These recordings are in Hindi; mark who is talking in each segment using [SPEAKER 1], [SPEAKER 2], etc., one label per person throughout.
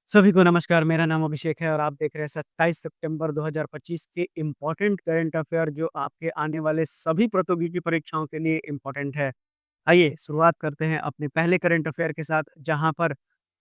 [SPEAKER 1] सभी को नमस्कार, मेरा नाम अभिषेक है और आप देख रहे हैं 27 सितंबर 2025 के इम्पोर्टेंट करंट अफेयर जो आपके आने वाले सभी प्रतियोगिकी परीक्षाओं के लिए इम्पोर्टेंट है। आइए शुरुआत करते हैं अपने पहले करंट अफेयर के साथ, जहां पर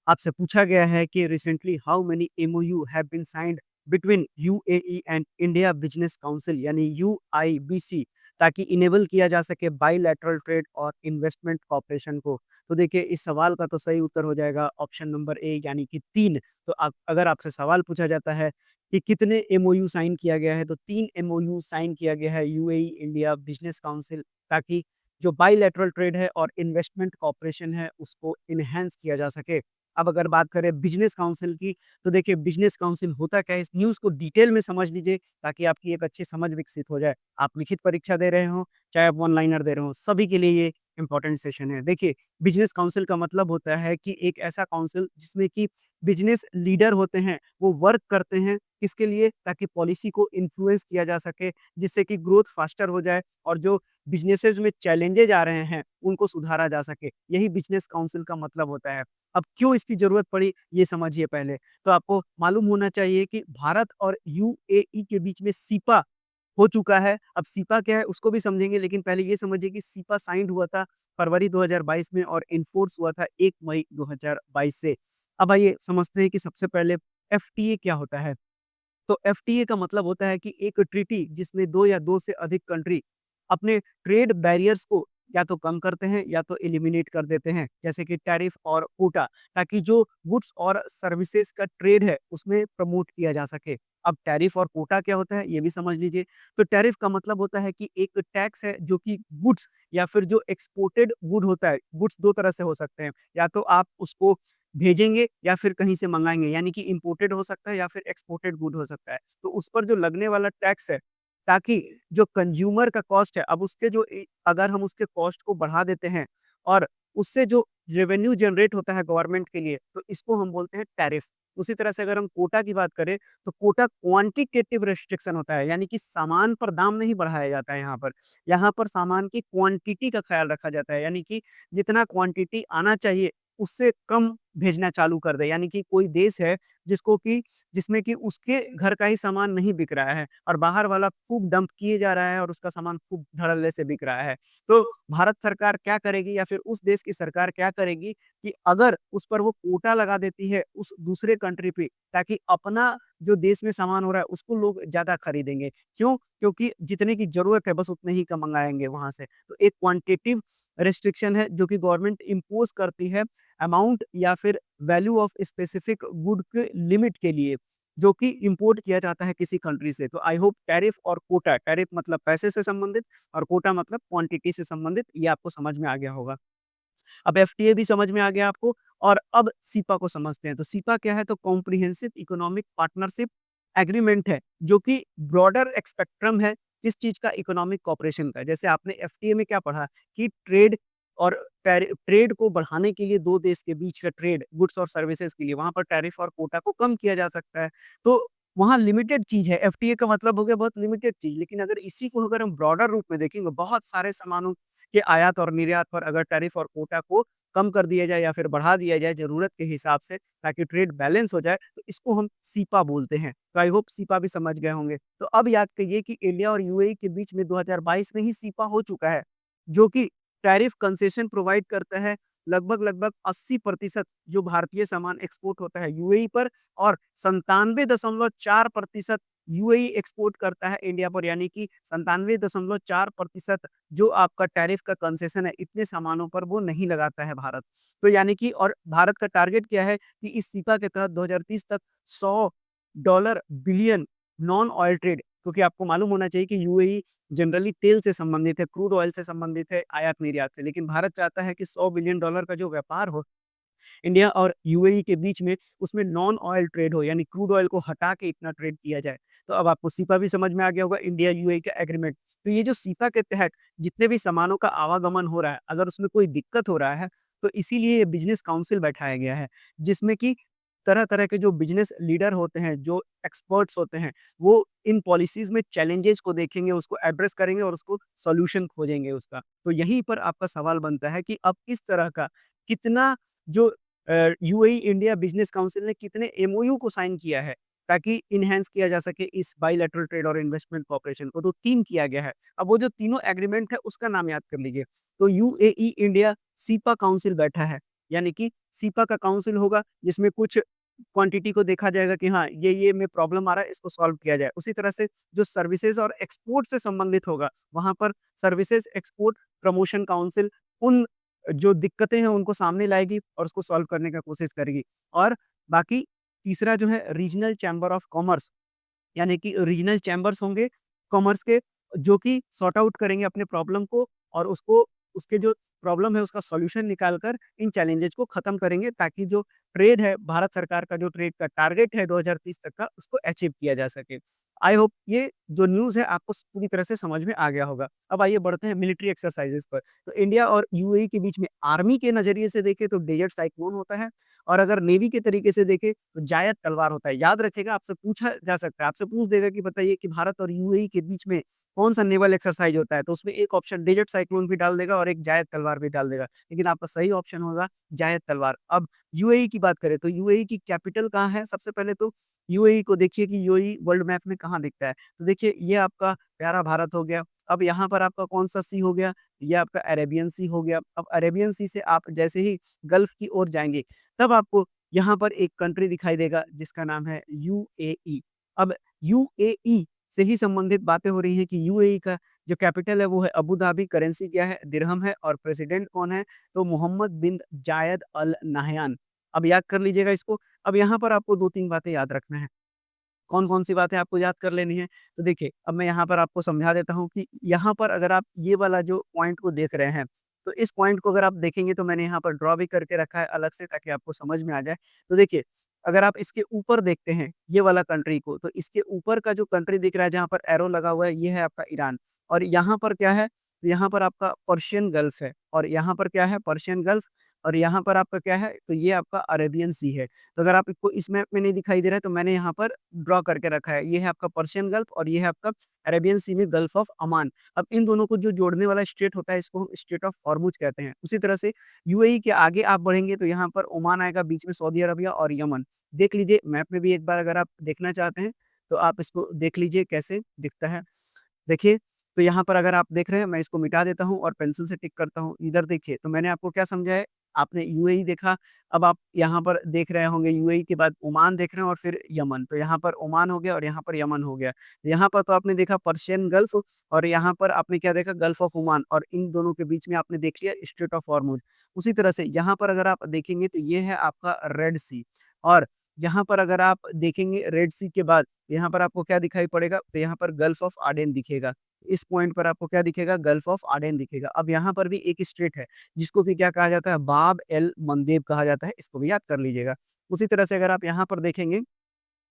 [SPEAKER 1] आपसे पूछा गया है कि recently how many MOU have been signed between UAE and India business council यानी यूआईबीसी, ताकि इनेबल किया जा सके बाइलैटरल ट्रेड और इन्वेस्टमेंट कॉपरेशन को। तो देखिए, इस सवाल का तो सही उत्तर हो जाएगा ऑप्शन नंबर ए यानी कि 3। तो आप अगर आपसे सवाल पूछा जाता है कि कितने एमओयू साइन किया गया है, तो 3 एमओयू साइन किया गया है यूएई इंडिया बिजनेस काउंसिल, ताकि जो बाइलैटरल ट्रेड है और इन्वेस्टमेंट कॉपरेशन है उसको इनहैंस किया जा सके। अब अगर बात करें बिजनेस काउंसिल की, तो देखिए बिजनेस काउंसिल होता क्या है, इस न्यूज़ को डिटेल में समझ लीजिए ताकि आपकी एक अच्छी समझ विकसित हो जाए। आप लिखित परीक्षा दे रहे हो, चाहे आप वन लाइनर दे रहे हो, सभी के लिए ये इंपॉर्टेंट सेशन है। देखिए, बिजनेस काउंसिल का मतलब होता है कि एक ऐसा काउंसिल जिसमें कि बिजनेस लीडर होते हैं, वो वर्क करते हैं किसके लिए? ताकि पॉलिसी को इन्फ्लुएंस किया जा सके, जिससे कि ग्रोथ फास्टर हो जाए और जो बिज़नेसेस में चैलेंजेज़ आ रहे हैं, उनको सुधारा जा सके। यही बिज़नेस काउंसिल का मतलब होता है। अब क्यों इसकी ज़रूरत पड़ी, ये समझिए पहले। तो आपको मालूम होना चाहिए कि भारत और यूएई के बीच में सीपा हो चुका है। अब सीपा क्या है उसको भी समझेंगे, लेकिन पहले ये समझिए कि सीपा साइन्ड हुआ था फरवरी 2022 में और एनफोर्स हुआ था 1 मई 2022 से। अब आइए समझते हैं कि सबसे पहले एफटीए क्या होता है। तो एफटीए का मतलब होता है कि एक ट्रीटी जिसमें 2 या 2 से अधिक कंट्री अपने ट्रेड बैरियर्स को या तो कम करते हैं या तो एलिमिनेट कर देते हैं, जैसे कि टैरिफ और कोटा, ताकि जो गुड्स और सर्विसेज का ट्रेड है उसमें प्रमोट किया जा सके। अब टैरिफ और कोटा क्या होता है ये भी समझ लीजिए। तो टैरिफ का मतलब होता है कि एक टैक्स है जो कि गुड्स या फिर जो एक्सपोर्टेड गुड होता है, गुड्स 2 तरह से हो सकते हैं, या तो आप उसको भेजेंगे या फिर कहीं से मंगाएँगे, यानी कि इम्पोर्टेड हो सकता है या फिर एक्सपोर्टेड गुड हो सकता है। तो उस पर जो लगने वाला टैक्स है, ताकि जो कंज्यूमर का कॉस्ट है, अब उसके जो अगर हम उसके कॉस्ट को बढ़ा देते हैं और उससे जो रेवेन्यू जनरेट होता है गवर्नमेंट के लिए, तो इसको हम बोलते हैं टैरिफ। उसी तरह से अगर हम कोटा की बात करें, तो कोटा क्वांटिटेटिव रिस्ट्रिक्शन होता है, यानी कि सामान पर दाम नहीं बढ़ाया जाता है यहाँ पर। यहाँ पर सामान की क्वांटिटी का ख्याल रखा जाता है, यानी कि जितना क्वांटिटी आना चाहिए उससे कम भेजना चालू कर दे, यानी कि कोई देश है जिसको कि जिसमें कि उसके घर का ही सामान नहीं बिक रहा है और बाहर वाला खूब डंप किए जा रहा है और उसका सामान खूब धड़ल्ले से बिक रहा है। तो भारत सरकार क्या करेगी या फिर उस देश की सरकार क्या करेगी कि अगर उस पर वो कोटा लगा देती है उस दूसरे कंट्री पे, ताकि अपना जो देश में सामान हो रहा है उसको लोग ज़्यादा खरीदेंगे। क्यों? क्योंकि जितने की ज़रूरत है बस उतने ही का मँगाएँगे वहाँ से। तो एक क्वांटिटेटिव रिस्ट्रिक्शन है जो कि गवर्नमेंट इम्पोज़ करती है अमाउंट या फिर वैल्यू ऑफ स्पेसिफिक गुड के लिमिट के लिए, जो कि इंपोर्ट किया जाता है किसी कंट्री से। तो आई होप टैरिफ और कोटा, टैरिफ मतलब पैसे से संबंधित और कोटा मतलब क्वांटिटी से संबंधित, ये आपको समझ में आ गया होगा। अब एफटीए भी समझ में आ गया आपको और अब सीपा को समझते हैं। तो सीपा क्या है? तो कॉम्प्रिहेंसिव इकोनॉमिक पार्टनरशिप एग्रीमेंट है, जो कि ब्रॉडर स्पेक्ट्रम है किस चीज़ का? इकोनॉमिक कोऑपरेशन का। जैसे आपने एफटीए में क्या पढ़ा कि ट्रेड और ट्रेड को बढ़ाने के लिए 2 देश के बीच का ट्रेड, गुड्स और सर्विसेज के लिए, वहाँ पर टैरिफ और कोटा को कम किया जा सकता है। तो वहाँ लिमिटेड चीज़ है, एफटीए का मतलब हो गया बहुत लिमिटेड चीज़। लेकिन अगर इसी को अगर हम ब्रॉडर रूप में देखेंगे, बहुत सारे सामानों के आयात और निर्यात पर अगर टैरिफ और कोटा को कम कर दिया जाए या फिर बढ़ा दिया जाए ज़रूरत के हिसाब से, ताकि ट्रेड बैलेंस हो जाए, तो इसको हम सीपा बोलते हैं। तो आई होप सीपा भी समझ गए होंगे। तो अब याद करिए कि इंडिया और यूएई के बीच में 2022 में ही सीपा हो चुका है, जो कि टैरिफ कंसेशन प्रोवाइड करता है लगभग-लगभग 80% जो भारतीय सामान एक्सपोर्ट होता है यूएई पर, और 97.4% यूएई एक्सपोर्ट करता है इंडिया पर, यानी कि 97.4% जो आपका टैरिफ का कंसेशन है, इतने सामानों पर वो नहीं लगाता है भारत। तो यानी कि और भारत का टारगेट क्या है कि इस सीपा के तहत 2030 तक $100 बिलियन नॉन ऑयल ट्रेड, क्योंकि आपको मालूम होना चाहिए कि यूएई जनरली तेल से संबंधित है, क्रूड ऑयल से संबंधित है, आयात-निर्यात से। लेकिन भारत चाहता है कि $100 बिलियन का जो व्यापार हो इंडिया और यूएई के बीच में, उसमें नॉन ऑयल ट्रेड हो, यानी क्रूड ऑयल को हटा के इतना ट्रेड किया जाए। तो अब आपको सीपा भी समझ में आ गया होगा, इंडिया यूएई का एग्रीमेंट। तो ये जो सीपा के तहत जितने भी सामानों का आवागमन हो रहा है, अगर उसमें कोई दिक्कत हो रहा है, तो इसीलिए ये बिज़नेस काउंसिल बैठाया गया है, जिसमें कि तरह-तरह के जो बिज़नेस लीडर होते हैं, जो एक्सपर्ट्स होते हैं, वो इन पॉलिसीज़ में चैलेंजेज़ को देखेंगे, उसको एड्रेस करेंगे और उसको सॉल्यूशन खोजेंगे उसका। तो यहीं पर आपका सवाल बनता है कि अब इस तरह का कितना जो यूएई इंडिया बिज़नेस काउंसिल ने कितने एमओयू को साइन किया है, ताकि एनहांस किया जा सके इस बायलैटरल ट्रेड और इन्वेस्टमेंट कोऑपरेशन को, तो 3 किया गया है। अब वो जो तीनों एग्रीमेंट है उसका नाम याद कर लीजिए। तो यूएई इंडिया सीपा काउंसिल बैठा है, यानी कि सीपा का काउंसिल होगा जिसमें कुछ क्वांटिटी को देखा जाएगा कि हाँ, ये में प्रॉब्लम आ रहा है, इसको सॉल्व किया जाए। उसी तरह से जो सर्विसेज़ और एक्सपोर्ट से संबंधित होगा, वहाँ पर सर्विसेज़ एक्सपोर्ट प्रमोशन काउंसिल उन जो दिक्कतें हैं उनको सामने लाएगी और उसको सॉल्व करने का कोशिश करेगी। और बाकी तीसरा जो है रीजनल चैम्बर ऑफ कॉमर्स, यानी कि रीजनल चैम्बर्स होंगे कॉमर्स के, जो कि सॉर्ट आउट करेंगे अपने प्रॉब्लम को और उसको उसके जो प्रॉब्लम है उसका सॉल्यूशन निकाल कर इन चैलेंजेस को खत्म करेंगे, ताकि जो ट्रेड है, भारत सरकार का जो ट्रेड का टारगेट है 2030 तक का, उसको अचीव किया जा सके। आई होप ये जो न्यूज़ है आपको पूरी तरह से समझ में आ गया होगा। अब आइए बढ़ते हैं मिलिट्री एक्सरसाइजेस पर। तो इंडिया और यूएई के बीच में आर्मी के नज़रिए से देखें तो डेजर्ट साइक्लोन होता है, और अगर नेवी के तरीके से देखें तो जायद तलवार होता है। याद रखिएगा, आपसे पूछा जा सकता है, आपसे पूछ देगा कि बताइए कि भारत और यूएई के बीच में कौन-सा नेवल एक्सरसाइज़ होता है? तो उसमें एक ऑप्शन डेजर्ट साइक्लोन भी डाल देगा और एक जायद तलवार भी डाल देगा। लेकिन आपका सही ऑप्शन होगा जायद तलवार। अब यूएई की बात करें तो यूएई की कैपिटल कहाँ है? सबसे पहले तो यूएई को देखिए कि यूएई वर्ल्ड मैप में कहाँ दिखता है? तो देखिए ये आपका प्यारा भारत हो गया। अब यहाँ पर आपका कौन-सा सी हो गया? ये आपका अरेबियन सी हो गया। अब अरेबियन सी से आप जैसे ही गल्फ की ओर जाएँगे, तब आपको यहाँ पर एक कंट्री दिखाई देगा जिसका नाम है यूएई। अब यूएई से ही संबंधित बातें हो रही हैं कि यूएई का जो कैपिटल है वो है अबू धाबी, करेंसी क्या है? दिरहम है, और प्रेसिडेंट कौन है? तो मोहम्मद बिन जायद अल नाह्यान। अब याद कर लीजिएगा इसको। अब यहाँ पर आपको 2-3 बातें याद रखना है। कौन-कौन सी बातें आपको याद कर लेनी है? तो देखिए, अब मैं यहाँ पर आपको समझा देता हूँ कि यहाँ पर अगर आप ये वाला जो पॉइंट को देख रहे हैं, तो इस पॉइंट को अगर आप देखेंगे तो मैंने यहाँ पर ड्रॉ भी करके रखा है अलग से, ताकि आपको समझ में आ जाए। तो देखिए, अगर आप इसके ऊपर देखते हैं ये वाला कंट्री को, तो इसके ऊपर का जो कंट्री दिख रहा है जहाँ पर एरो लगा हुआ है, ये है आपका ईरान। और यहाँ पर क्या है? तो यहाँ पर आपका पर्शियन गल्फ है, और यहाँ पर क्या है? पर्शियन गल्फ, और यहाँ पर आपका क्या है? तो ये आपका अरेबियन सी है। तो अगर आपको इस मैप में नहीं दिखाई दे रहा है तो मैंने यहाँ पर ड्रॉ करके रखा है। ये है आपका पर्शियन गल्फ और ये है आपका अरेबियन सी में गल्फ ऑफ अमान। अब इन दोनों को जो जोड़ने वाला स्ट्रेट होता है इसको हम स्ट्रेट ऑफ हॉर्मुज कहते हैं। उसी तरह से यूएई के आगे आप बढ़ेंगे तो यहाँ पर ओमान आएगा, बीच में सऊदी अरबिया और यमन। देख लीजिए मैप में भी एक बार, अगर आप देखना चाहते हैं तो आप इसको देख लीजिए कैसे दिखता है। देखिए, तो यहाँ पर अगर आप देख रहे हैं, मैं इसको मिटा देता हूँ और पेंसिल से टिक करता हूँ। इधर देखिए, तो मैंने आपको क्या समझाया, आपने यूएई देखा, अब आप यहाँ पर देख रहे होंगे यूएई के बाद ओमान देख रहे हैं और फिर यमन। तो यहाँ पर ओमान हो गया और यहाँ पर यमन हो गया। यहाँ पर तो आपने देखा पर्शियन गल्फ, और यहाँ पर आपने क्या देखा? गल्फ ऑफ ओमान, और इन दोनों के बीच में आपने देख लिया स्ट्रेट ऑफ हॉर्मुज। उसी तरह से यहाँ पर अगर आप देखेंगे तो ये है आपका रेड सी, और यहाँ पर अगर आप देखेंगे रेड सी के बाद यहाँ पर आपको क्या दिखाई पड़ेगा? तो यहाँ पर गल्फ ऑफ आडेन दिखेगा। इस पॉइंट पर आपको क्या दिखेगा? गल्फ ऑफ आडेन दिखेगा। अब यहाँ पर भी एक स्ट्रेट है, जिसको कि क्या कहा जाता है? बाब एल मंदेब कहा जाता है, इसको भी याद कर लीजिएगा। उसी तरह से अगर आप यहाँ पर देखेंगे,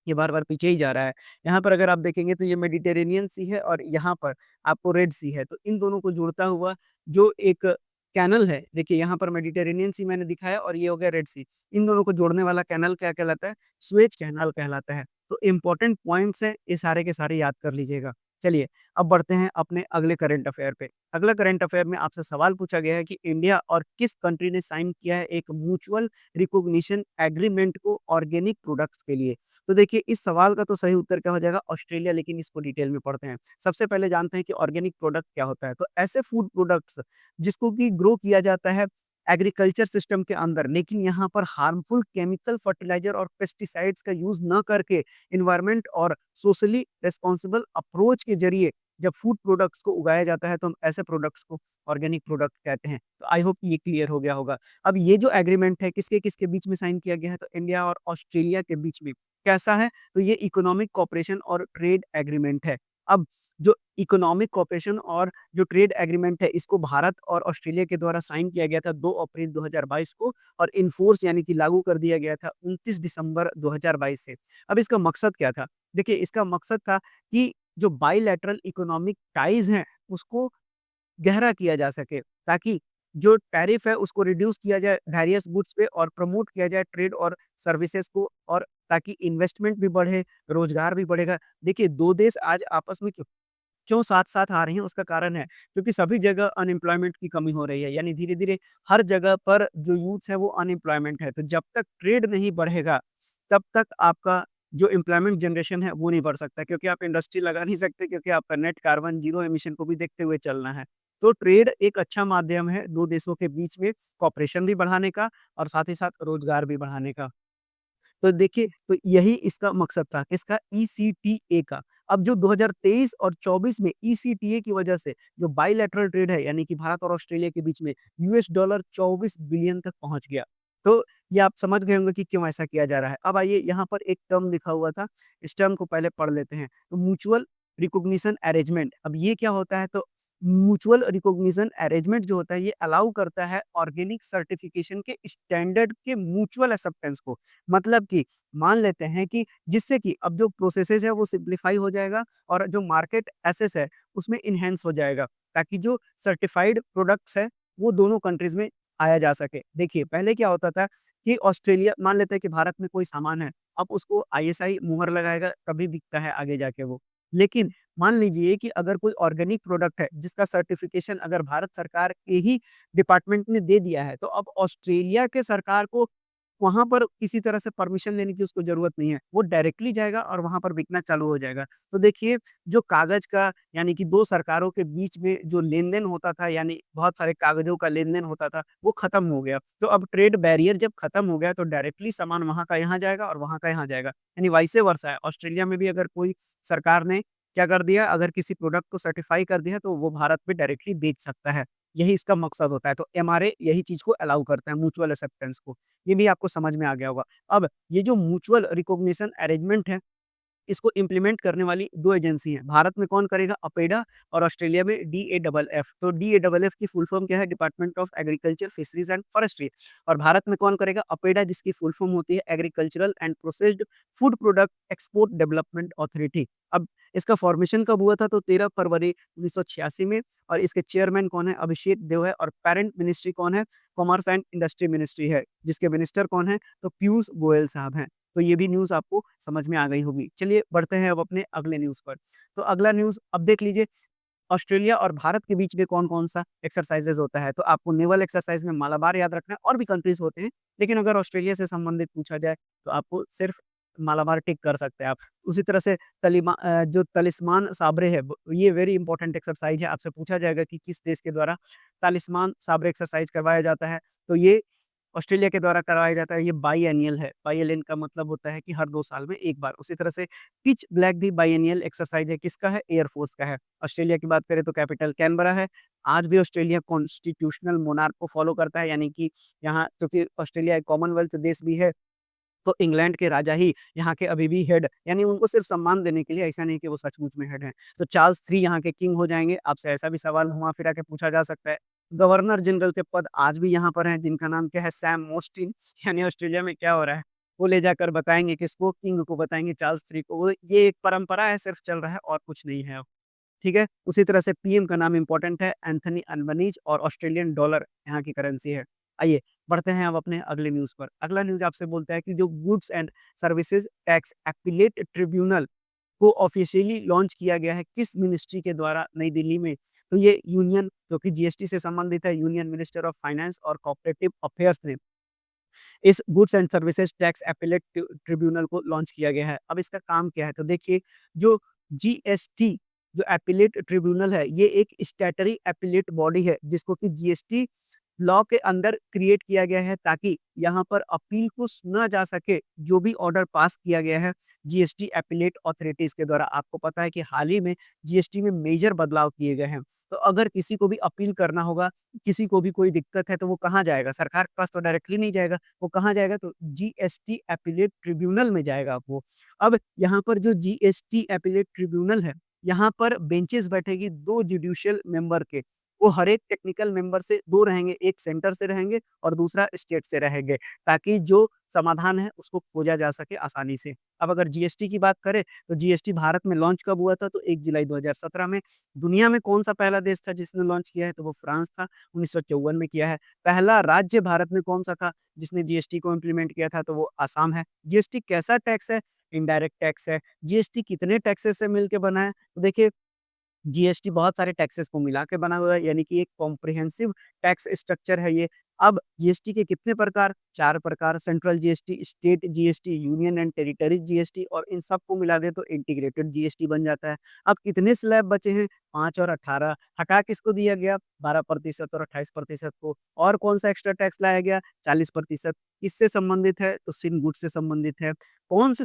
[SPEAKER 1] ये बार-बार पीछे ही जा रहा है। यहाँ पर अगर आप देखेंगे तो ये मेडिटेरेनियन सी है और यहाँ पर आपको रेड सी है। तो इन दोनों को जोड़ता हुआ जो एक कैनल है, देखिए यहाँ पर मेडिटेरेनियन सी मैंने दिखाया और ये हो गया रेड सी। इन दोनों को जोड़ने वाला कैनल क्या कहलाता है? सुएज कैनाल कहलाता है। तो इम्पोर्टेंट पॉइंट्स हैं, ये सारे के सारे याद कर लीजिएगा। चलिए, अब बढ़ते हैं अपने अगले करंट अफेयर पे। अगला करंट अफेयर में आपसे सवाल पूछा गया है कि इंडिया और किस कंट्री ने साइन किया है एक म्यूचुअल रिकॉग्निशन एग्रीमेंट को ऑर्गेनिक प्रोडक्ट्स के लिए? तो देखिए इस सवाल का तो सही उत्तर क्या हो जाएगा? ऑस्ट्रेलिया, लेकिन इसको डिटेल में पढ़ते हैं। सबसे पहले जानते हैं कि ऑर्गेनिक प्रोडक्ट क्या होता है। तो ऐसे फूड प्रोडक्ट्स जिसको कि ग्रो किया जाता है एग्रीकल्चर सिस्टम के अंदर, लेकिन यहाँ पर हार्मफुल केमिकल फर्टिलाइजर और पेस्टिसाइड्स का यूज़ न करके एनवायरनमेंट और सोशली रिस्पॉन्सिबल अप्रोच के ज़रिए जब फूड प्रोडक्ट्स को उगाया जाता है तो हम ऐसे प्रोडक्ट्स को ऑर्गेनिक प्रोडक्ट कहते हैं। तो आई होप ये क्लियर हो गया होगा। अब ये जो एग्रीमेंट है किसके-किसके बीच में साइन किया गया है? तो इंडिया और ऑस्ट्रेलिया के बीच में। कैसा है? तो ये इकोनॉमिक कोऑपरेशन और ट्रेड एग्रीमेंट है। अब जो इकोनॉमिक कोऑपरेशन और जो ट्रेड एग्रीमेंट है, इसको भारत और ऑस्ट्रेलिया के द्वारा साइन किया गया था 2 अप्रैल 2022 को, और इन्फोर्स यानी कि लागू कर दिया गया था 29 दिसंबर 2022 से। अब इसका मकसद क्या था? देखिए इसका मकसद था कि जो बायलैटरल इकोनॉमिक टाइज़ हैं, उसको गहरा किया जा सके, ताकि जो टैरिफ है उसको रिड्यूस किया जाए वेरियस गुड्स पे और प्रमोट किया जाए ट्रेड और सर्विसेज को, और ताकि इन्वेस्टमेंट भी बढ़े, रोज़गार भी बढ़ेगा। देखिए 2 देश आज आपस में क्यों क्यों साथ-साथ आ रही हैं उसका कारण है, क्योंकि सभी जगह अनएम्प्लॉयमेंट की कमी हो रही है। यानी धीरे-धीरे हर जगह पर जो यूथ है वो अनएम्प्लॉयमेंट है। तो जब तक ट्रेड नहीं बढ़ेगा, तब तक आपका जो एम्प्लॉयमेंट जनरेशन है वो नहीं बढ़ सकता, क्योंकि आप इंडस्ट्री लगा नहीं सकते, क्योंकि आपका नेट कार्बन ज़ीरो एमिशन को भी देखते हुए चलना है। तो ट्रेड एक अच्छा माध्यम है 2 देशों के बीच में कोऑपरेशन भी बढ़ाने का और साथ ही साथ रोज़गार भी बढ़ाने का। तो देखिए, तो यही इसका मकसद था, किसका? ईसीटीए का। अब जो 2023 और 24 में ईसीटीए की वजह से जो बाइलैटरल ट्रेड है, यानी कि भारत और ऑस्ट्रेलिया के बीच में यूएस डॉलर 24 बिलियन तक पहुँच गया। तो ये आप समझ गए होंगे कि क्यों ऐसा किया जा रहा है। अब आइए, यहाँ पर एक टर्म लिखा हुआ था, इस टर्म को पहले पढ़ लेते हैं। तो म्यूचुअल रिकॉग्निशन अरेंजमेंट, अब ये क्या होता है? तो म्यूचुअल रिकॉग्निशन अरेंजमेंट जो होता है, ये अलाउ करता है ऑर्गेनिक सर्टिफिकेशन के स्टैंडर्ड के म्यूचुअल एक्सेप्टेंस को। मतलब कि मान लेते हैं कि जिससे कि अब जो प्रोसेसेस है वो सिंप्लीफाई हो जाएगा और जो मार्केट एक्सेस है उसमें एनहांस हो जाएगा, ताकि जो सर्टिफाइड प्रोडक्ट्स है वो दोनों कंट्रीज में आया जा सके। देखिए, पहले क्या होता था कि ऑस्ट्रेलिया, मान लेते हैं कि भारत में कोई सामान है, अब उसको आईएसआई मुहर लगाएगा तभी बिकता है आगे जाके वो। लेकिन मान लीजिए कि अगर कोई ऑर्गेनिक प्रोडक्ट है जिसका सर्टिफिकेशन अगर भारत सरकार के ही डिपार्टमेंट ने दे दिया है, तो अब ऑस्ट्रेलिया के सरकार को वहाँ पर किसी तरह से परमिशन लेने की उसको ज़रूरत नहीं है। वो डायरेक्टली जाएगा और वहाँ पर बिकना चालू हो जाएगा। तो देखिए, जो कागज़ का, यानी कि 2 सरकारों के बीच में जो लेन-देन होता था, यानी बहुत सारे कागज़ों का लेन-देन होता था, वो खत्म हो गया। तो अब ट्रेड बैरियर जब खत्म हो गया, तो डायरेक्टली सामान वहाँ का यहाँ जाएगा और वहाँ का यहाँ जाएगा। यानी वाइस वर्सा है। ऑस्ट्रेलिया में भी अगर कोई सरकार ने क्या कर दिया, अगर किसी प्रोडक्ट को सर्टिफ़ाई कर दिया, तो वो भारत में डायरेक्टली बेच सकता है। यही इसका मकसद होता है। तो एमआरए यही चीज़ को अलाउ करता है, म्यूचुअल एक्सेप्टेंस को। ये भी आपको समझ में आ गया होगा। अब ये जो म्यूचुअल रिकॉग्निशन अरेंजमेंट है, इसको इम्प्लीमेंट करने वाली 2 एजेंसी हैं। भारत में कौन करेगा? अपेडा, और ऑस्ट्रेलिया में डीएएफएफ। तो डीएएफएफ की फुल फॉर्म क्या है? Department of agriculture, fisheries and forestry. और भारत में कौन करेगा? अपेडा, जिसकी फुल फॉर्म होती है agricultural and processed food product export development authority. अब इसका फॉर्मेशन कब हुआ था? तो 13 फरवरी 1986 में। और इसके चेयरमैन कौन है? अभिषेक देव है। और पेरेंट मिनिस्ट्री कौन है? कॉमर्स एंड इंडस्ट्री मिनिस्ट्री है, जिसके मिनिस्टर कौन है? तो पीयूष गोयल साहब हैं। तो ये भी न्यूज़ आपको समझ में आ गई होगी। चलिए बढ़ते हैं अब अपने अगले न्यूज़ पर। तो अगला न्यूज़ अब देख लीजिए, ऑस्ट्रेलिया और भारत के बीच में कौन-कौन सा एक्सरसाइज़ेज़ होता है। तो आपको नेवल एक्सरसाइज़ में मालाबार याद रखना है, और भी कंट्रीज़ होते हैं, लेकिन अगर ऑस्ट्रेलिया से संबंधित पूछा जाए तो आपको सिर्फ़ मालाबार टिक कर सकते हैं आप। उसी तरह से जो तलिस्मान साबरे है, ब ये वेरी इंपोर्टेंट एक्सरसाइज़ है। आपसे पूछा जाएगा कि किस देश के द्वारा तालिस्मान साबरे एक्सरसाइज़ करवाया जाता है, तो ये ऑस्ट्रेलिया के द्वारा करवाया जाता है। ये बाइएनियल है। बाइएनियल का मतलब होता है कि हर 2 साल में 1 बार। उसी तरह से पिच ब्लैक भी बाइएनियल एक्सरसाइज़ है। किसका है? एयर फ़ोर्स का है। ऑस्ट्रेलिया की बात करें तो कैपिटल कैनबरा है। आज भी ऑस्ट्रेलिया कॉन्स्टिट्यूशनल मोनार्क को फ़ॉलो करता है, यानी कि यहाँ, क्योंकि ऑस्ट्रेलिया एक कॉमनवेल्थ देश भी है, तो इंग्लैंड के राजा ही यहाँ के अभी भी हेड, यानी उनको सिर्फ़ सम्मान देने के लिए, ऐसा नहीं कि वो सचमुच में हेड हैं। तो चार्ल्स 3 यहाँ के किंग हो जाएँगे। आपसे ऐसा भी सवाल घुमा-फिरा के पूछा जा सकता है। गवर्नर जनरल के पद आज भी यहाँ पर हैं, जिनका नाम क्या है? सैम मोस्टिन। यानी ऑस्ट्रेलिया में क्या हो रहा है, वो ले जाकर बताएँगे किसको? किंग को बताएँगे, चार्ल्स 3 को। वो ये एक परंपरा है, सिर्फ़ चल रहा है और कुछ नहीं है अब। ठीक है? उसी तरह से पीएम का नाम इम्पोर्टेंट है, एंथनी अल्बनीज़, और ऑस्ट्रेलियन डॉलर यहाँ की करेंसी है। आइए, बढ़ते हैं अब अपने अगले न्यूज़ पर। अगला न्यूज़ आपसे बोलता है कि जो goods and services tax appellate tribunal को ऑफ़िशियली लॉन्च किया गया है, किस मिनिस्ट्री के द्वारा? नई दिल्ली में। तो ये यूनियन, जो कि जीएसटी से संबंधित है, यूनियन मिनिस्टर ऑफ फाइनेंस और कोऑपरेटिव अफेयर्स ने इस goods and services tax appellate tribunal को लॉन्च किया गया है। अब इसका काम क्या है? तो देखिए, जो जीएसटी, जो एपेलेट ट्रिब्यूनल है, ये एक स्टैट्यूटरी एपेलेट बॉडी है, जिसको कि जीएसटी लॉ के अंदर क्रिएट किया गया है, ताकि यहाँ पर अपील को सुना जा सके, जो भी ऑर्डर पास किया गया है जीएसटी एपेलेट अथॉरिटीज़ के द्वारा। आपको पता है कि हाल ही में जीएसटी में मेजर बदलाव किए गए हैं। तो अगर किसी को भी अपील करना होगा, किसी को भी कोई दिक्कत है, तो वो कहाँ जाएगा? सरकार के पास तो डायरेक्टली नहीं जाएगा, वो कहाँ जाएगा? तो जीएसटी एपेलेट ट्रिब्यूनल में जाएगा वो। अब यहाँ पर जो जीएसटी एपेलेट ट्रिब्यूनल है, यहाँ पर बेंचेस बैठेगी 2 जुडिशियल मेंबर के। वो हर एक टेक्निकल मेंबर से 2 रहेंगे, एक सेंटर से रहेंगे और दूसरा स्टेट से रहेंगे, ताकि जो समाधान है उसको खोजा जा सके आसानी से। अब अगर जीएसटी की बात करें, तो जीएसटी भारत में लॉन्च कब हुआ था? तो 1 जुलाई 2017 में। दुनिया में कौन-सा पहला देश था जिसने लॉन्च किया है? तो वो फ्रांस था, 1954 में किया है। पहला राज्य भारत में कौन-सा था जिसने जीएसटी को इम्प्लीमेंट किया था? तो वो असम है। जीएसटी कैसा टैक्स है? इनडायरेक्ट टैक्स है। जीएसटी कितने टैक्सेस से मिलके बना है? तो देखिए, जीएसटी बहुत सारे टैक्सेस को मिला के बना हुआ है, यानी कि एक कॉम्प्रिहेंसिव टैक्स स्ट्रक्चर है ये। अब जीएसटी के कितने प्रकार? 4 प्रकार, central GST, state GST, union and territory GST, और इन सबको मिला दें तो इंटीग्रेटेड जीएसटी बन जाता है। अब कितने स्लैब बचे हैं? 5 और 18, हटा किसको दिया गया? 12% और 28% को। और कौन-सा एक्स्ट्रा टैक्स लाया गया? 40%। किससे संबंधित है? तो सिन गुड्स से संबंधित है। कौन से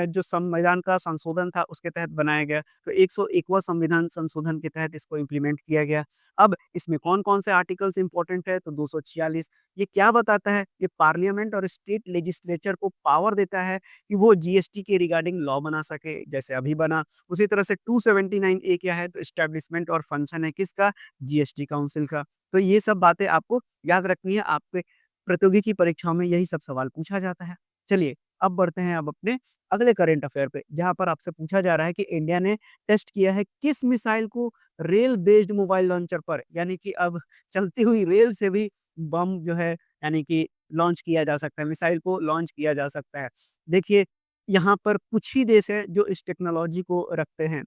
[SPEAKER 1] जो संविधान का संशोधन था उसके तहत बनाया गया? तो 101वां संविधान संशोधन के तहत इसको इम्प्लीमेंट किया गया। अब इसमें कौन-कौन से आर्टिकल्स इम्पोर्टेंट है? तो 246। ये क्या बताता है? ये पार्लियामेंट और स्टेट लेजिस्लेचर को पावर देता है कि वो जीएसटी के रिगार्डिंग लॉ बना सके, जैसे अभी बना। उसी तरह से 279 ए क्या है? तो एस्टेब्लिशमेंट और फंक्शन है किसका? जीएसटी काउंसिल का। तो ये सब बातें आपको याद रखनी है, आपके प्रतियोगी परीक्षाओं में यही सब सवाल पूछा जाता है। चलिए, अब बढ़ते हैं अब अपने अगले करंट अफेयर पे, जहाँ पर आपसे पूछा जा रहा है कि इंडिया ने टेस्ट किया है किस मिसाइल को रेल बेस्ड मोबाइल लॉन्चर पर, यानी कि अब चलती हुई रेल से भी बम जो है, यानी कि लॉन्च किया जा सकता है, मिसाइल को लॉन्च किया जा सकता है। देखिए, यहाँ पर कुछ ही देश हैं जो इस टेक्नोलॉजी को रखते हैं।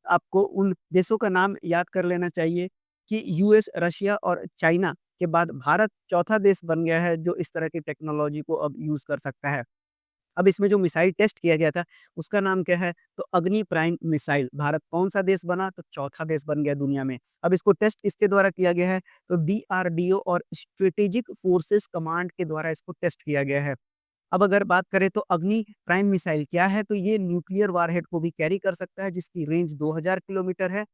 [SPEAKER 1] आपको उन देशों का नाम याद कर लेना चाहिए कि यूएस, रशिया और चाइना के बाद भारत चौथा देश बन गया है जो इस तरह की टेक्नोलॉजी को अब यूज़ कर सकता है। अब इसमें जो मिसाइल टेस्ट किया गया था, उसका नाम क्या है? तो अग्नि प्राइम मिसाइल। भारत कौन-सा देश बना? तो चौथा देश बन गया दुनिया में। अब इसको टेस्ट किसके द्वारा किया गया है? तो डीआरडीओ और स्ट्रेटेजिक फोर्सेस कमांड के द्वारा इसको टेस्ट किया गया है। अब अगर बात करें तो अग्नि प्राइम मिसाइल क्या है? तो ये न्यूक्लियर वारहेड को भी कैरी कर सकता है, जिसकी रेंज 2000 किलोमीटर है।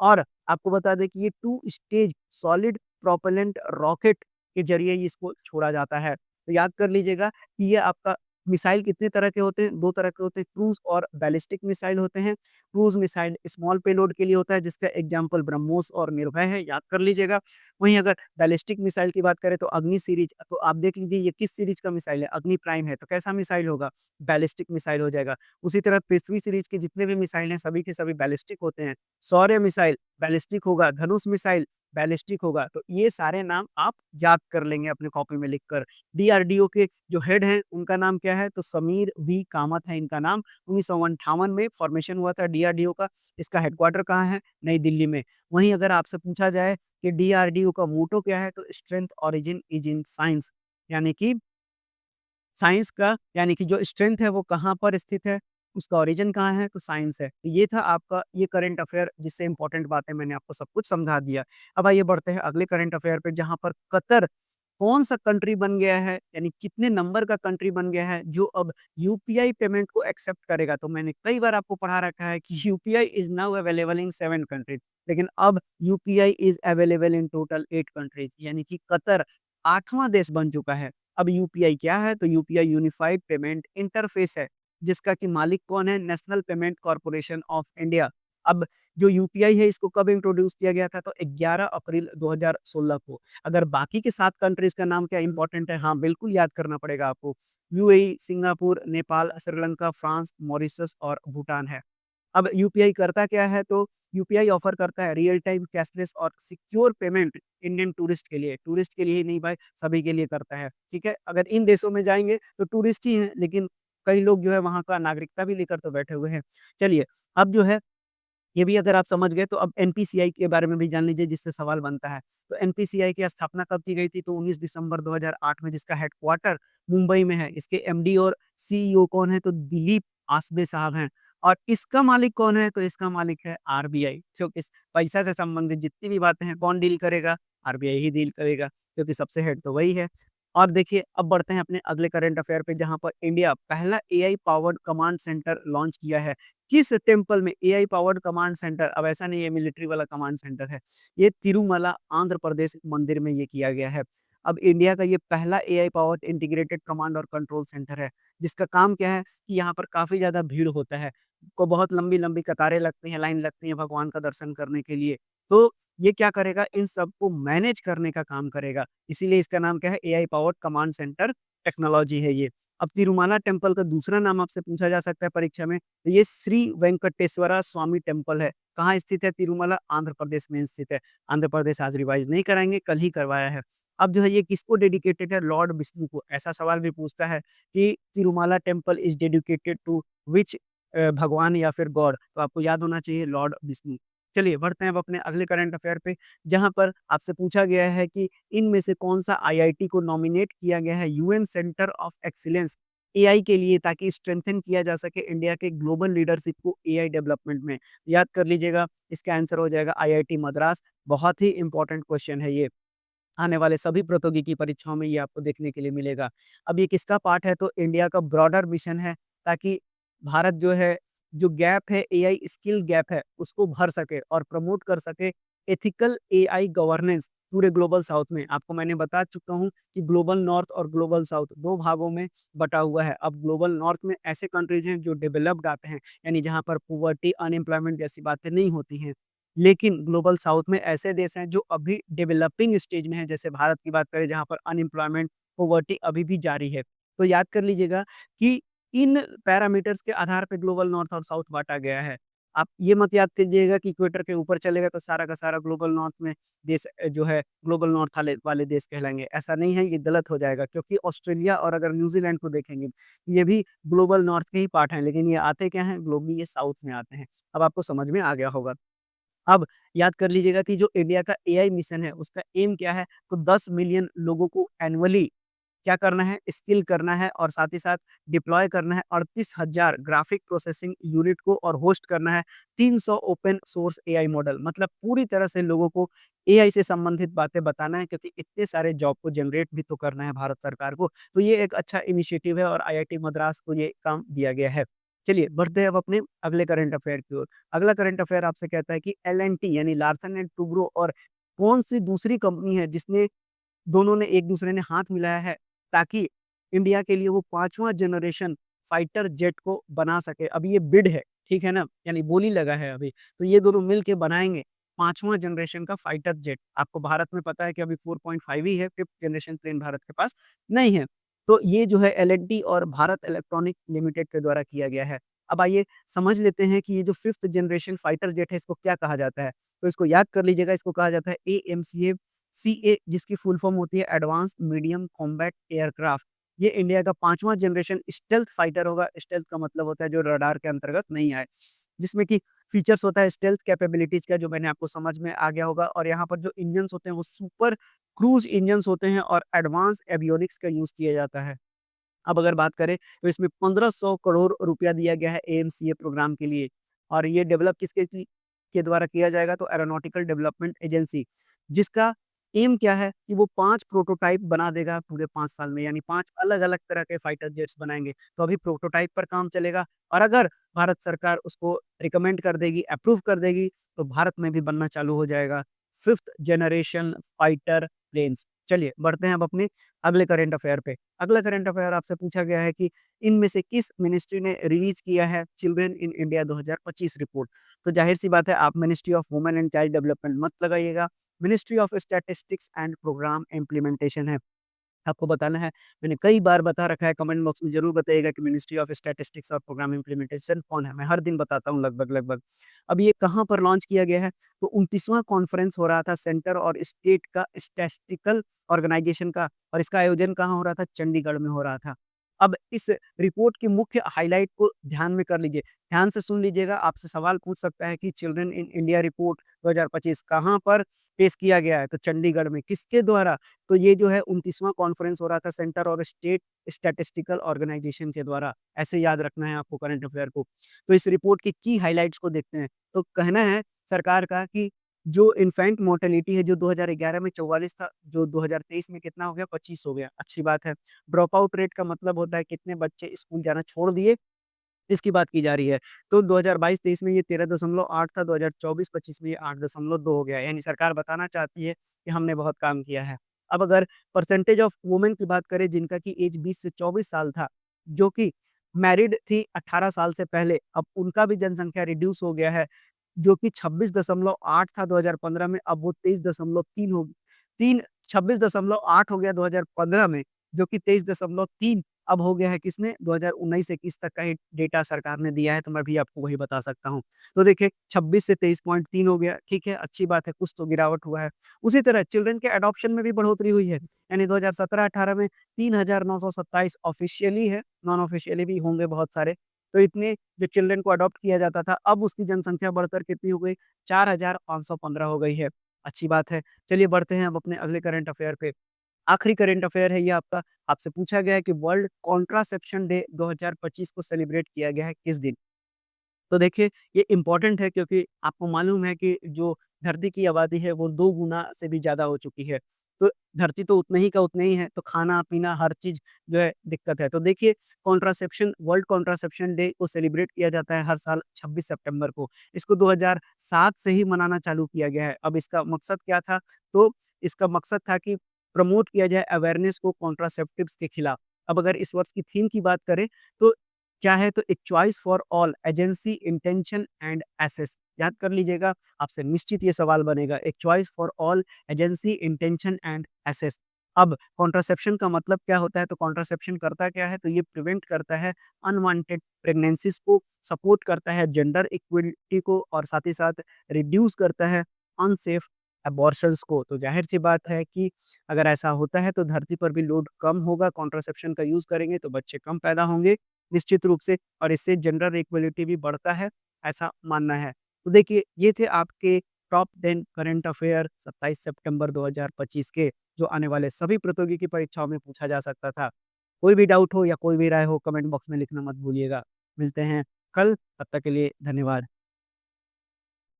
[SPEAKER 1] और आपको बता दें कि ये 2 स्टेज सॉलिड प्रोपेलेंट रॉकेट के ज़रिए इसको छोड़ा जाता है। तो याद कर लीजिएगा कि ये आपका मिसाइल कितने तरह के होते हैं? 2 तरह के होते हैं, क्रूज़ और बैलिस्टिक मिसाइल होते हैं। क्रूज़ मिसाइल स्मॉल पेलोड के लिए होता है, जिसका एग्ज़ाम्पल ब्रह्मोस और निर्भय है, याद कर लीजिएगा। वहीं अगर बैलिस्टिक मिसाइल की बात करें तो अग्नि सीरीज़, तो आप देख लीजिए ये किस सीरीज़ का मिसाइल है? अग्नि प्राइम है, तो कैसा मिसाइल होगा? बैलिस्टिक मिसाइल हो जाएगा। उसी तरह पृथ्वी सीरीज़ के जितने भी मिसाइल हैं, सभी के सभी बैलिस्टिक होते हैं। शौर्य मिसाइल बैलिस्टिक होगा, धनुष मिसाइल बैलिस्टिक होगा। तो ये सारे नाम आप याद कर लेंगे अपनी कॉपी में लिखकर। डीआरडीओ के जो हेड हैं, उनका नाम क्या है? तो समीर वी कामत है इनका नाम। 1958 में फॉर्मेशन हुआ था डीआरडीओ का। इसका हेडक्वार्टर कहाँ है? नई दिल्ली में। वहीं अगर आपसे पूछा जाए कि डीआरडीओ का मोटो क्या है? तो strength origin is in science, यानी कि साइंस का, यानी कि जो स्ट्रेंथ है वो कहाँ पर स्थित है, उसका ओरिजिन कहाँ है? तो साइंस है। तो ये था आपका ये करंट अफेयर, जिससे इम्पोर्टेंट बातें मैंने आपको सब कुछ समझा दिया। अब आइए बढ़ते हैं अगले करंट अफेयर पे, जहाँ पर कतर कौन-सा कंट्री बन गया है, यानी कितने नंबर का कंट्री बन गया है जो अब यूपीआई पेमेंट को एक्सेप्ट करेगा। तो मैंने कई बार आपको पढ़ा रखा है कि UPI is now available in 7 countries, लेकिन अब UPI is available in total 8 countries, यानी कि कतर 8वां देश बन चुका है। अब यूपीआई क्या है? तो यूपीआई यूनिफाइड पेमेंट इंटरफेस है, जिसका कि मालिक कौन है? National payment corporation of India. अब जो यूपीआई है इसको कब इंट्रोड्यूस किया गया था? तो 11 अप्रैल 2016 को। अगर बाकी के 7 कंट्रीज़ का नाम क्या इम्पोर्टेंट है? हाँ, बिल्कुल याद करना पड़ेगा आपको। UAE, Singapore, Nepal, Sri Lanka, France, Mauritius और भूटान है। अब यूपीआई करता क्या है? तो यूपीआई ऑफ़र करता है रियल टाइम कैशलेस और सिक्योर पेमेंट इंडियन टूरिस्ट के लिए ही नहीं भाई, सभी के लिए करता है, ठीक है? अगर इन देशों में जाएँगे तो टूरिस्ट ही हैं, लेकिन कई लोग जो है वहाँ का नागरिकता भी लेकर तो बैठे हुए हैं। चलिए, अब जो है ये भी अगर आप समझ गए तो अब एनपीसीआई के बारे में भी जान लीजिए, जिससे सवाल बनता है। तो एनपीसीआई की स्थापना कब की गई थी? तो 19 दिसंबर 2008 में, जिसका हेडक्वार्टर मुंबई में है। इसके एमडी और सीईओ कौन है? तो दिलीप आसबे साहब हैं। और इसका मालिक कौन है? तो इसका मालिक है आरबीआई। क्योंकि इस पैसा से संबंधित जितनी भी बातें हैं कौन डील करेगा? आरबीआई ही डील करेगा, क्योंकि सबसे हेड तो वही है। और देखिए, अब बढ़ते हैं अपने अगले करंट अफेयर पे, जहाँ पर इंडिया पहला AI powered command centre launch किया है। किस टेम्पल में एआई पावर्ड कमांड सेंटर? अब ऐसा नहीं है मिलिट्री वाला कमांड सेंटर है। ये तिरुमला आंध्र प्रदेश मंदिर में ये किया गया है। अब इंडिया का ये पहला एआई पावर्ड इंटीग्रेटेड कमांड और कंट्रोल सेंटर है, जिसका काम क्या है कि यहाँ पर काफ़ी ज़्यादा भीड़ होता है। को बहुत लंबी-लंबी कतारें लगती हैं, लाइन लगती है भगवान का दर्शन करने के लिए। तो ये क्या करेगा? इन सबको मैनेज करने का काम करेगा। इसीलिए इसका नाम क्या है? AI powered command centre technology है ये। अब तिरुमाला टेम्पल का दूसरा नाम आपसे पूछा जा सकता है परीक्षा में, तो ये श्री वेंकटेश्वरा स्वामी टेम्पल है। कहाँ स्थित है? तिरुमला आंध्र प्रदेश में स्थित है। आंध्र प्रदेश आज रिवाइज़ नहीं कराएँगे, कल ही करवाया है। अब जो है ये किसको डेडिकेटेड है? लॉर्ड विष्णु को। ऐसा सवाल भी पूछता है कि Tirumala temple is dedicated to which भगवान या फिर गॉड, तो आपको याद होना चाहिए लॉर्ड विष्णु। चलिए बढ़ते हैं अब अपने अगले करंट अफेयर पे, जहाँ पर आपसे पूछा गया है कि इनमें से कौन-सा आईआईटी को नॉमिनेट किया गया है UN centre of excellence AI के लिए, ताकि स्ट्रेंथन किया जा सके इंडिया के ग्लोबल लीडरशिप को एआई डेवलपमेंट में। याद कर लीजिएगा, इसका आंसर हो जाएगा आईआईटी मद्रास। बहुत ही इम्पोर्टेंट क्वेश्चन है ये। आने वाले सभी प्रौद्योगिकी परीक्षाओं में ये आपको देखने के लिए मिलेगा। अब ये किसका पार्ट है, तो इंडिया का ब्रॉडर मिशन है, ताकि भारत जो है, जो गैप है एआई स्किल गैप है, उसको भर सके और प्रमोट कर सके एथिकल एआई गवर्नेंस पूरे ग्लोबल साउथ में। आपको मैंने बता चुका हूँ कि ग्लोबल नॉर्थ और ग्लोबल साउथ 2 भागों में बँटा हुआ है। अब ग्लोबल नॉर्थ में ऐसे कंट्रीज़ हैं जो डेवलप्ड आते हैं, यानी जहाँ पर पॉवर्टी, अनएम्प्लॉयमेंट जैसी बातें नहीं होती हैं। लेकिन ग्लोबल साउथ में ऐसे देश हैं जो अभी डेवलपिंग स्टेज में हैं, जैसे भारत की बात करें जहाँ पर अनएम्प्लॉयमेंट, पॉवर्टी अभी भी जारी है। तो याद कर लीजिएगा कि इन पैरामीटर्स के आधार पे ग्लोबल नॉर्थ और साउथ बाँटा गया है। आप ये मत याद कीजिएगा कि इक्वेटर के ऊपर चलेगा तो सारा का सारा ग्लोबल नॉर्थ में देश जो है ग्लोबल नॉर्थ वाले वाले देश कहलाएँगे। ऐसा नहीं है, ये गलत हो जाएगा, क्योंकि ऑस्ट्रेलिया और अगर न्यूज़ीलैंड को देखेंगे, ये भी ग्लोबल नॉर्थ के ही पार्ट हैं, लेकिन ये आते क्या हैं, ग्लोबली ये साउथ में आते हैं। अब आपको समझ में आ गया होगा। अब याद कर लीजिएगा कि जो इंडिया का एआई मिशन है, उसका एम क्या है? तो 10 मिलियन लोगों को एनुअली क्या करना है? स्किल करना है और साथ ही साथ डिप्लॉय करना है 38,000 ग्राफिक प्रोसेसिंग यूनिट को, और होस्ट करना है 300 ओपन सोर्स एआई मॉडल। मतलब पूरी तरह से लोगों को एआई से संबंधित बातें बताना है, क्योंकि इतने सारे जॉब को जनरेट भी तो करना है भारत सरकार को। तो ये एक अच्छा इनिशिएटिव है और आईआईटी मद्रास को ये काम दिया गया है। चलिए बढ़ते हैं अब अपने अगले करंट अफेयर की ओर। अगला करंट अफेयर आपसे कहता है कि एल-एन-टी यानी लार्सन एंड टुब्रो और कौन-सी दूसरी कंपनी है जिसने दोनों ने एक-दूसरे ने हाथ मिलाया है, ताकि इंडिया के लिए वो 5वाँ जनरेशन फाइटर जेट को बना सके। अब ये बिड है, ठीक है ना? यानी बोली लगा है अभी। तो ये दोनों मिल के बनाएँगे 5वाँ जनरेशन का फाइटर जेट। आपको भारत में पता है कि अभी 4.5 ही है, 5th जनरेशन प्लेन भारत के पास नहीं है। तो ये जो है एल-एन-टी और भारत इलेक्ट्रॉनिक लिमिटेड के द्वारा किया गया है। अब आइए समझ लेते हैं कि ये जो 5th जनरेशन फाइटर जेट है, इसको क्या कहा जाता है? तो इसको याद कर लीजिएगा, इसको कहा जाता है एएमसीए सीए, जिसकी फुल फॉर्म होती है एडवांस मीडियम कॉम्बैट एयरक्राफ्ट। ये इंडिया का 5वाँ जनरेशन स्टेल्थ फाइटर होगा। स्टेल्थ का मतलब होता है जो रडार के अंतर्गत नहीं आए, जिसमें कि फीचर्स होता है स्टेल्थ कैपेबिलिटीज़ का, जो मैंने आपको समझ में आ गया होगा, और यहाँ पर जो इंजन्स होते हैं वो सुपर क्रूज़ इंजन्स होते हैं और एडवांस एवियोनिक्स का यूज़ किया जाता है। अब अगर बात करें तो इसमें 1500 करोड़ रुपया दिया गया है एएमसीए प्रोग्राम के लिए, और ये डेवलप किसके के द्वारा किया जाएगा, तो एरोनॉटिकल डेवलपमेंट एजेंसी, जिसका एम क्या है कि वो 5 प्रोटोटाइप बना देगा पूरे 5 साल में, यानी 5 अलग-अलग तरह के फाइटर जेट्स बनाएँगे। तो अभी प्रोटोटाइप पर काम चलेगा, और अगर भारत सरकार उसको रिकमेंड कर देगी, अप्रूव कर देगी, तो भारत में भी बनना चालू हो जाएगा 5th जनरेशन फाइटर प्लेन्स। चलिए बढ़ते हैं अब अपने अगले करंट अफेयर पे। अगला करंट अफेयर आपसे पूछा गया है कि इनमें से किस मिनिस्ट्री ने रिलीज़ किया है चिल्ड्रन इन इंडिया 2025 रिपोर्ट? तो ज़ाहिर-सी बात है, आप ministry of women and child development मत लगाइएगा, ministry of statistics and programme implementation है। आपको बताना है, मैंने कई बार बता रखा है, कमेंट बॉक्स में ज़रूर बताइएगा कि मिनिस्ट्री ऑफ स्टैटिस्टिक्स और प्रोग्राम इम्प्लीमेंटेशन कौन है? मैं हर दिन बताता हूँ लगभग-लगभग। अब ये कहाँ पर लॉन्च किया गया है? तो 29वां कॉन्फ्रेंस हो रहा था सेंटर और स्टेट का स्टैटिस्टिकल ऑर्गेनाइजेशन का, और इसका आयोजन कहाँ हो रहा था? चंडीगढ़ में हो रहा था। अब इस रिपोर्ट की मुख्य हाइलाइट को ध्यान में कर लीजिए, ध्यान से सुन लीजिएगा, आपसे सवाल पूछ सकता है कि चिल्ड्रन इन इंडिया रिपोर्ट 2025 कहाँ पर पेश किया गया है? तो चंडीगढ़ में। किसके द्वारा? तो ये जो है 29वां कॉन्फ्रेंस हो रहा था सेंटर और स्टेट स्टैटिस्टिकल ऑर्गेनाइजेशन के द्वारा। ऐसे याद रखना है आपको करंट अफेयर को। तो इस रिपोर्ट की हाइलाइट्स को देखते हैं। तो कहना है सरकार का कि जो इन्फैंट मोर्टेलिटी है, जो 2011 में 44 था, जो 2023 में कितना हो गया? 25 हो गया। अच्छी बात है। ड्रॉप आउट रेट का मतलब होता है कितने बच्चे स्कूल जाना छोड़ दिए, इसकी बात की जा रही है। तो 2022-23 में ये 13.8 था, 2024-25 में ये 8.2 हो गया है। यानी सरकार बताना चाहती है कि हमने बहुत काम किया है। अब अगर परसेंटेज ऑफ वुमेन की बात करें जिनका कि ऐज 20 से 24 साल था, जो कि मैरिड थी 18 साल से पहले, अब उनका भी जनसंख्या रिड्यूस हो गया है, जो कि 26.8 था 2015 में, अब वो 23.3 हो 3 26.8 हो गया 2015 में, जो कि 23.3 अब हो गया है किसमें? 2019-21 तक का ही डेटा सरकार ने दिया है, तो मैं भी आपको वही बता सकता हूँ। तो देखिए 26 से 23.3 हो गया, ठीक है, अच्छी बात है, कुछ तो गिरावट हुआ है। उसी तरह चिल्ड्रन के एडॉप्शन में भी बढ़ोतरी हुई है, यानी 2017-18 में 3,927 ऑफ़िशियली है, नॉन ऑफ़िशियली भी होंगे बहुत सारे, तो इतने जो चिल्ड्रन को अडॉप्ट किया जाता था, अब उसकी जनसंख्या बढ़कर कितनी हो गई? 4515 हो गई है। अच्छी बात है। चलिए बढ़ते हैं अब अपने अगले करंट अफेयर पे। आखिरी करंट अफेयर है ये आपका, आपसे पूछा गया है कि वर्ल्ड कॉन्ट्रासेप्शन डे 2025 को सेलिब्रेट किया गया है किस दिन? तो देखिए, ये इम्पोर्टेंट है क्योंकि आपको मालूम है कि जो धरती की आबादी है वो 2 गुना से भी ज़्यादा हो चुकी है। तो धरती तो उतना ही का उतना ही है, तो खाना-पीना हर चीज़ जो है दिक्कत है। तो देखिए, कॉन्ट्रासेप्शन वर्ल्ड कॉन्ट्रासेप्शन डे को सेलिब्रेट किया जाता है हर साल 26 सितंबर को। इसको 2007 से ही मनाना चालू किया गया है। अब इसका मकसद क्या था? तो इसका मकसद था कि प्रमोट किया जाए अवेयरनेस को कॉन्ट्रासेप्टिव्स के खिलाफ। अब अगर इस वर्ष की थीम की बात करें तो क्या है? तो एक choice for all agency, intention and access. याद कर लीजिएगा, आपसे निश्चित ये सवाल बनेगा। एक choice for all agency, intention and access. अब कॉन्ट्रासेप्शन का मतलब क्या होता है? तो कॉन्ट्रासेप्शन करता क्या है? तो ये प्रिवेंट करता है अनवांटेड प्रेगनेंसीज़ को, सपोर्ट करता है जेंडर इक्वलिटी को और साथ ही साथ रिड्यूस करता है अनसेफ अबॉर्शंस को। तो ज़ाहिर-सी बात है कि अगर ऐसा होता है तो धरती पर भी लोड कम होगा, कॉन्ट्रासेप्शन का यूज़ करेंगे तो बच्चे कम पैदा होंगे। निश्चित रूप से और इससे जेंडर इक्वलिटी भी बढ़ता है, ऐसा मानना है। तो देखिए, ये थे आपके टॉप 10 करंट अफेयर 27 सितंबर 2025 के, जो आने वाले सभी प्रतियोगिकी परीक्षाओं में पूछा जा सकता था। कोई भी डाउट हो या कोई भी राय हो, कमेंट बॉक्स में लिखना मत भूलिएगा। मिलते हैं कल, तब तक के लिए धन्यवाद।